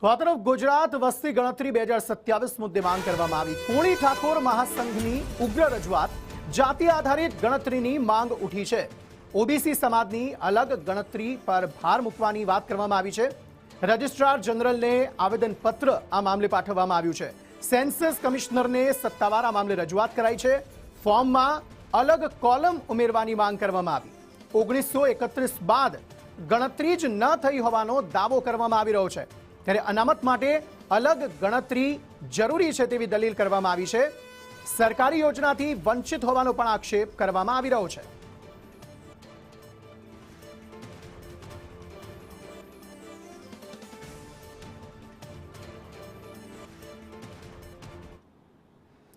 તો આ તરફ ગુજરાત વસ્તી ગણતરી 2027 મુદ્દે માંગ કરવામાં આવી। કોળી ઠાકોર મહાસંઘની ઉગ્ર રજૂઆત। જાતિ આધારિત ગણતરીની માંગ ઉઠી છે। ઓબીસી સમાજની અલગ ગણતરી પર ભાર મૂકવાની વાત કરવામાં આવી છે। રજિસ્ટ્રાર જનરલને આવેદનપત્ર આ મામલે પાઠવવામાં આવ્યું છે। સેન્સસ કમિશનરને સત્તાવાર આ મામલે રજૂઆત કરાઈ છે। ફોર્મમાં અલગ કોલમ ઉમેરવાની માંગ કરવામાં આવી। 1931 બાદ ગણતરી જ ન થઈ હોવાનો દાવો કરવામાં આવી રહ્યો છે, ત્યારે અનામત માટે અલગ ગણતરી જરૂરી છે તેવી દલીલ કરવામાં આવી છે। સરકારી યોજનાથી વંચિત હોવાનો પણ આક્ષેપ કરવામાં આવી રહ્યો છે।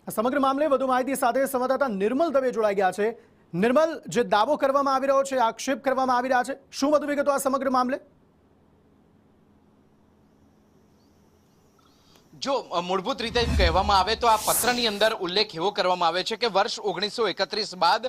સમગ્ર મામલે વધુ માહિતી સાથે સંવાદદાતા નિર્મલ દવે જોડાઈ ગયા છે। નિર્મલ, જે દાવો કરવામાં આવી રહ્યો છે, આક્ષેપ કરવામાં આવી રહ્યા છે, શું વધુ વિગતો આ સમગ્ર મામલે? જો મૂળભૂત રીતે કહેવામાં આવે તો આ પત્રની અંદર ઉલ્લેખ એવો કરવામાં આવે છે કે વર્ષ 1931 બાદ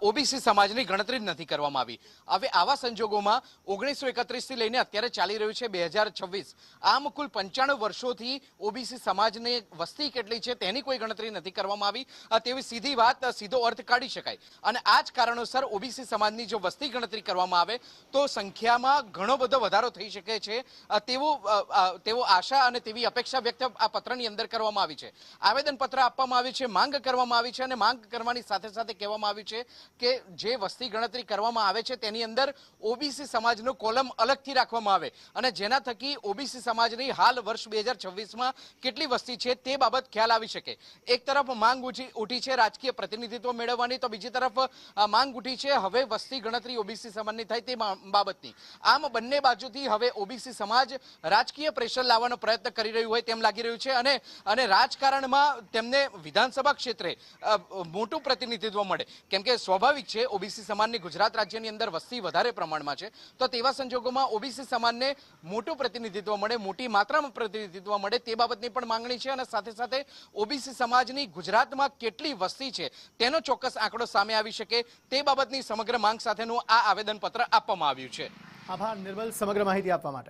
ઓબીસી સમાજની ગણતરી નથી કરવામાં આવી। હવે આવા સંજોગોમાં 1931 થી લઈને અત્યારે ચાલી રહ્યું છે 2026, આમ કુલ 95 વર્ષોથી ઓબીસી સમાજની વસ્તી કેટલી છે તેની કોઈ ગણતરી નથી કરવામાં આવી તેવી સીધી વાત, સીધો અર્થ કાઢી શકાય। અને આ જ કારણોસર ઓબીસી સમાજની જો વસ્તી ગણતરી કરવામાં આવે તો સંખ્યામાં ઘણો બધો વધારો થઈ શકે છે તેવો આશા અને તેવી અપેક્ષા આ પત્રની અંદર કરવામાં આવી છે। આવેદનપત્ર આપવામાં આવ્યું છે, માંગ કરવામાં આવી છે અને માંગ કરવાની સાથે સાથે કહેવામાં આવ્યું છે કે જે વસ્તી ગણતરી કરવામાં આવે છે તેની અંદર ઓબીસી સમાજનો કોલમ અલગથી રાખવામાં આવે અને જેના થકી ઓબીસી સમાજની હાલ વર્ષ 2026માં કેટલી વસ્તી છે તે બાબત ખ્યાલ આવી શકે। એક તરફ માંગ ઉઠી છે રાજકીય પ્રતિનિધિત્વ મેળવવાની, તો બીજી તરફ માંગ ઉઠી છે હવે વસ્તી ગણતરી ઓબીસી સમાજની થાય તે બાબતની। આમ બંને બાજુથી હવે ઓબીસી સમાજ રાજકીય પ્રેશર લાવવાનો પ્રયત્ન કરી રહ્યું હોય તેમ લાગી રહ્યું છે અને રાજકારણમાં તેમને વિધાનસભા ક્ષેત્રે મોટું પ્રતિનિધિત્વ મળે, કેમ કે સ્વાભાવિક છે ઓબીસી સમાજની ગુજરાત રાજ્યની અંદર વસ્તી વધારે પ્રમાણમાં છે, તો તેવા સંજોગોમાં ઓબીસી સમાજને મોટું પ્રતિનિધિત્વ મળે, મોટી માત્રામાં પ્રતિનિધિત્વ મળે તે બાબતની પણ માંગણી છે। અને સાથે સાથે ઓબીસી સમાજની ગુજરાતમાં કેટલી વસ્તી છે તેનો ચોક્કસ આંકડો સામે આવી શકે તે બાબતની સમગ્ર માંગ સાથેનું આ આવેદનપત્ર આપવામાં આવ્યું છે। આભાર નિર્મલ, સમગ્ર માહિતી આપવા માટે।